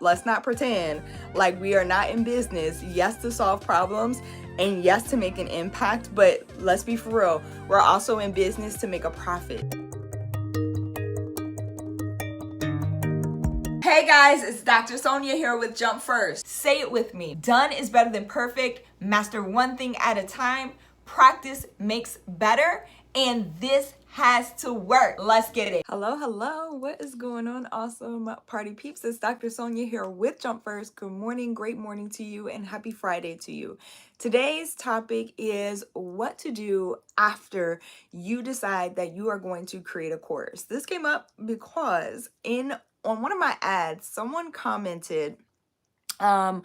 Let's not pretend like we are not in business, yes, to solve problems and yes, to make an impact, but let's be for real, we're also in business to make a profit. Hey guys, it's Dr. Sonia here with Jump First. Say it with me. Done is better than perfect. Master one thing at a time. Practice makes better. And this has to work. Let's get it. Hello. What is going on, awesome party peeps? It's Dr. Sonia here with Jump First. Good morning, great morning to you, and happy Friday to you. Today's topic is what to do after you decide that you are going to create a course. This came up because on one of my ads, someone commented, the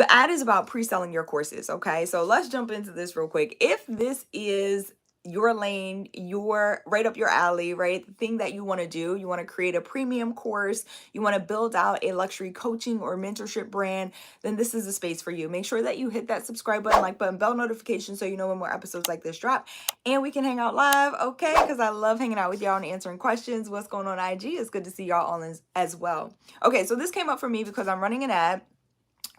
ad is about pre-selling your courses. Okay, so let's jump into this real quick. If this is your lane, your right up your alley, right? The thing that you want to do, you want to create a premium course, you want to build out a luxury coaching or mentorship brand, then this is the space for you. Make sure that you hit that subscribe button, like button, bell notification so you know when more episodes like this drop, and we can hang out live, okay? Because I love hanging out with y'all and answering questions. What's going on IG? It's good to see y'all all as well. Okay, so this came up for me because I'm running an ad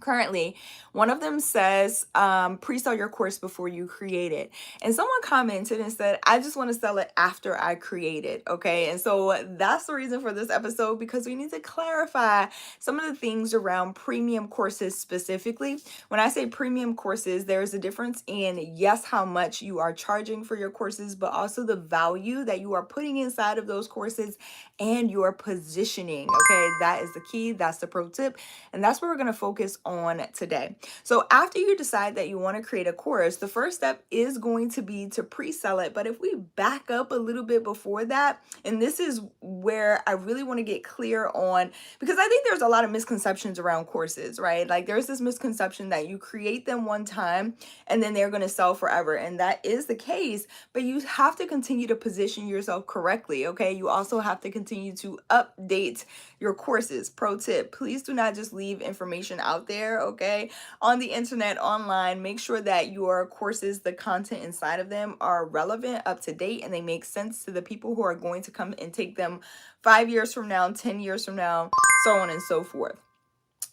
currently. One of them says, pre-sell your course before you create it. And someone commented and said, I just want to sell it after I create it. Okay. And so that's the reason for this episode, because we need to clarify some of the things around premium courses specifically. When I say premium courses, there's a difference in, yes, how much you are charging for your courses, but also the value that you are putting inside of those courses and your positioning. Okay. That is the key. That's the pro tip. And that's where we're going to focus on today. So after you decide that you want to create a course, the first step is going to be to pre-sell it. But if we back up a little bit before that, and this is where I really want to get clear on, because I think there's a lot of misconceptions around courses, right? Like there's this misconception that you create them one time and then they're going to sell forever. And that is the case, but you have to continue to position yourself correctly. Okay. You also have to continue to update your courses. Pro tip, please do not just leave information out there, okay, on the internet, online. Make sure that your courses, the content inside of them are relevant, up to date, and they make sense to the people who are going to come and take them 5 years from now, 10 years from now, so on and so forth.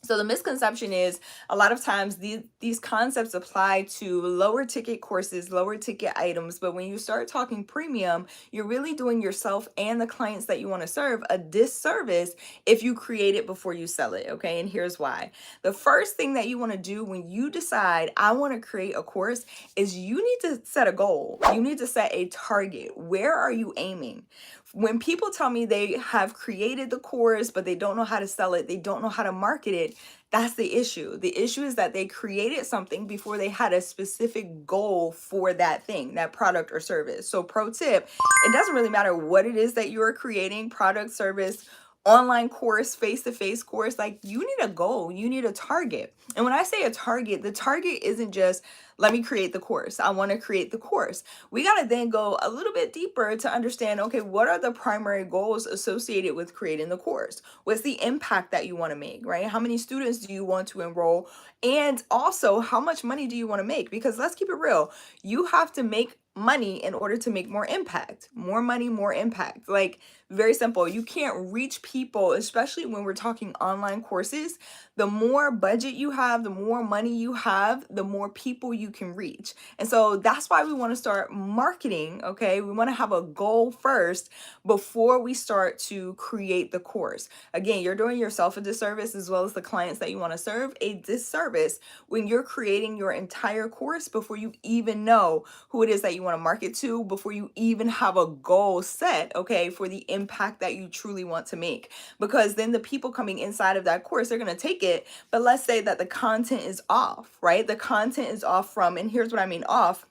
So the misconception is a lot of times these concepts apply to lower ticket courses, lower ticket items. But when you start talking premium, you're really doing yourself and the clients that you want to serve a disservice if you create it before you sell it. Okay. And here's why. The first thing that you want to do when you decide I want to create a course is you need to set a goal. You need to set a target. Where are you aiming? When people tell me they have created the course, but they don't know how to sell it, they don't know how to market it, that's the issue. The issue is that they created something before they had a specific goal for that thing, that product or service. So pro tip, it doesn't really matter what it is that you're creating, product, service, online course, face-to-face course, like you need a goal, you need a target. And when I say a target, the target isn't just, let me create the course. I want to create the course. We got to then go a little bit deeper to understand, okay, what are the primary goals associated with creating the course? What's the impact that you want to make, right? How many students do you want to enroll? And also, how much money do you want to make? Because let's keep it real. You have to make money in order to make more impact. More money, more impact. Like, very simple. You can't reach people, especially when we're talking online courses. The more budget you have, the more money you have, the more people you can reach. And so that's why we want to start marketing, okay? We want to have a goal first before we start to create the course. Again, you're doing yourself a disservice as well as the clients that you want to serve a disservice when you're creating your entire course before you even know who it is that you want to market to, before you even have a goal set, okay, for the impact that you truly want to make. Because then the people coming inside of that course, they're going to take it, but let's say that the content is off, right? The content is off from, and here's what I mean off,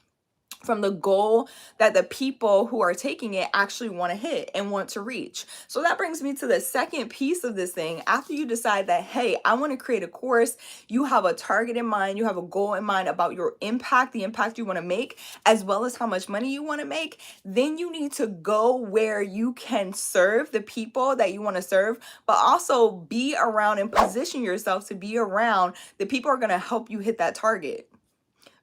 from the goal that the people who are taking it actually want to hit and want to reach. So that brings me to the second piece of this thing. After you decide that, hey, I want to create a course, you have a target in mind, you have a goal in mind about your impact, the impact you want to make, as well as how much money you want to make, then you need to go where you can serve the people that you want to serve, but also be around and position yourself to be around the people who are going to help you hit that target.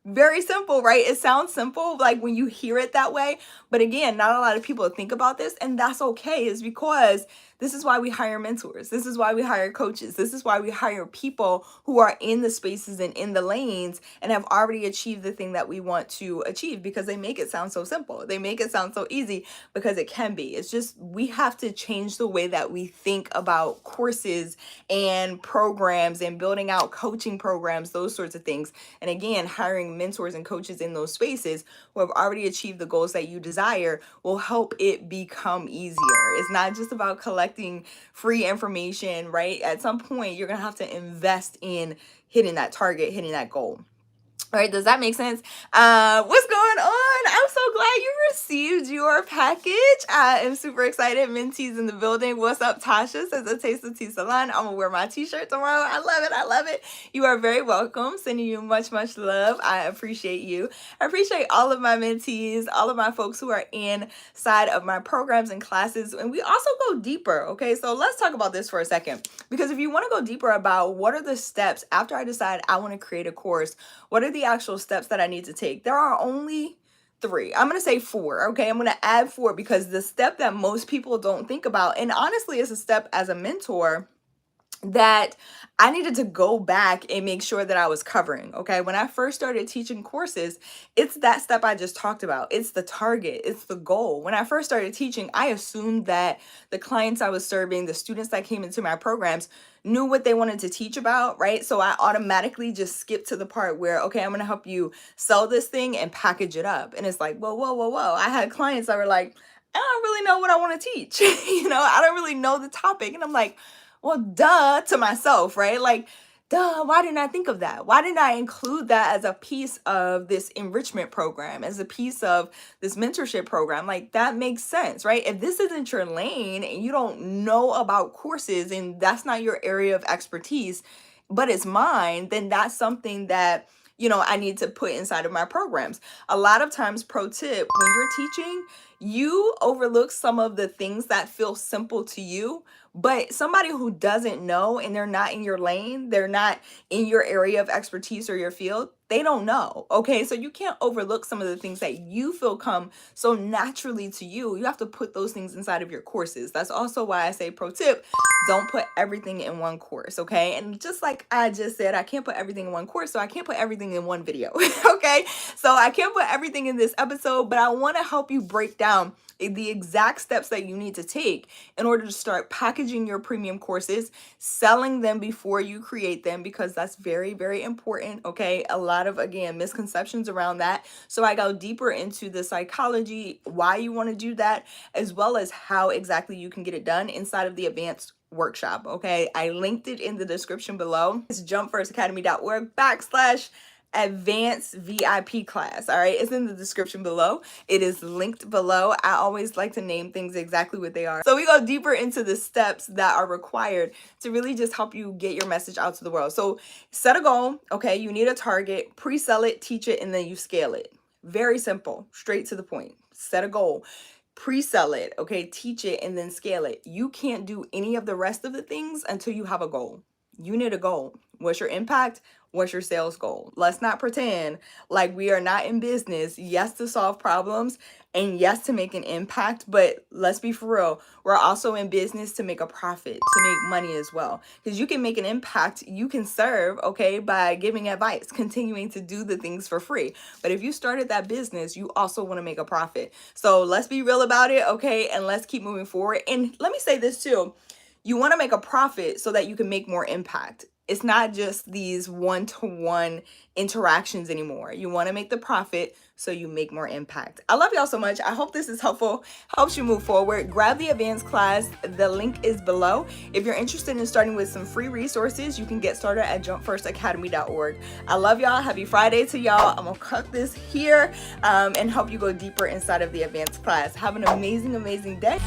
Very simple, right? It sounds simple, like when you hear it that way. But again, not a lot of people think about this, and that's okay. Is because This is why we hire mentors. This is why we hire coaches. This is why we hire people who are in the spaces and in the lanes and have already achieved the thing that we want to achieve, because they make it sound so simple. They make it sound so easy, because it can be. It's just, we have to change the way that we think about courses and programs and building out coaching programs, those sorts of things. And again, hiring mentors and coaches in those spaces who have already achieved the goals that you desire will help it become easier. It's not just about collecting free information, right? At some point, you're going to have to invest in hitting that target, hitting that goal. All right, does that make sense? What's going on? I'm so glad you received your package. I am super excited. Mentees in the building. What's up, Tasha? Says a taste of tea salon. I'm gonna wear my t-shirt tomorrow. I love it. I love it. You are very welcome. Sending you much, much love. I appreciate you. I appreciate all of my mentees, all of my folks who are inside of my programs and classes. And we also go deeper. Okay, so let's talk about this for a second. Because if you want to go deeper about what are the steps after I decide I want to create a course, what are the actual steps that I need to take? There are only 3. I'm going to say 4. Okay. I'm going to add 4 because the step that most people don't think about, and honestly, it's a step as a mentor that I needed to go back and make sure that I was covering. Okay. When I first started teaching courses, it's that step I just talked about. It's the target. It's the goal. When I first started teaching, I assumed that the clients I was serving, the students that came into my programs, knew what they wanted to teach about, right? So I automatically just skipped to the part where, okay, I'm going to help you sell this thing and package it up. And it's like, whoa, whoa, whoa, whoa. I had clients that were like, I don't really know what I want to teach. I don't really know the topic. And I'm like, well, duh, to myself, right? Like, duh, why didn't I think of that? Why didn't I include that as a piece of this enrichment program, as a piece of this mentorship program? Like, that makes sense, right? If this isn't your lane and you don't know about courses and that's not your area of expertise, but it's mine, then that's something that, I need to put inside of my programs. A lot of times, pro tip, when you're teaching, you overlook some of the things that feel simple to you, but somebody who doesn't know and they're not in your lane, they're not in your area of expertise or your field, they don't know. Okay. So you can't overlook some of the things that you feel come so naturally to you. You have to put those things inside of your courses. That's also why I say, pro tip, don't put everything in one course. Okay. And just like I just said, I can't put everything in one course. So I can't put everything in one video. Okay. So I can't put everything in this episode, but I want to help you break down the exact steps that you need to take in order to start packaging your premium courses, selling them before you create them, because that's very, very important. Okay. A lot of, again, misconceptions around that. So I go deeper into the psychology, why you want to do that, as well as how exactly you can get it done inside of the advanced workshop. Okay. I linked it in the description below. It's jumpfirstacademy.org/ advanced VIP class. All right. It's in the description below. It is linked below. I always like to name things exactly what they are. So we go deeper into the steps that are required to really just help you get your message out to the world. So set a goal. Okay. You need a target, pre-sell it, teach it, and then you scale it. Very simple, straight to the point. Set a goal, pre-sell it. Okay. Teach it and then scale it. You can't do any of the rest of the things until you have a goal. You need a goal. What's your impact? What's your sales goal? Let's not pretend like we are not in business, yes, to solve problems and yes, to make an impact, but let's be for real. We're also in business to make a profit, to make money as well. Because you can make an impact, you can serve, okay, by giving advice, continuing to do the things for free. But if you started that business, you also want to make a profit. So let's be real about it, okay, and let's keep moving forward. And let me say this too. You want to make a profit so that you can make more impact. It's not just these one-to-one interactions anymore. You want to make the profit so you make more impact. I love y'all so much. I hope this is helpful, helps you move forward. Grab the advanced class. The link is below. If you're interested in starting with some free resources, you can get started at jumpfirstacademy.org. I love y'all. Happy Friday to y'all. I'm going to cut this here and help you go deeper inside of the advanced class. Have an amazing, amazing day.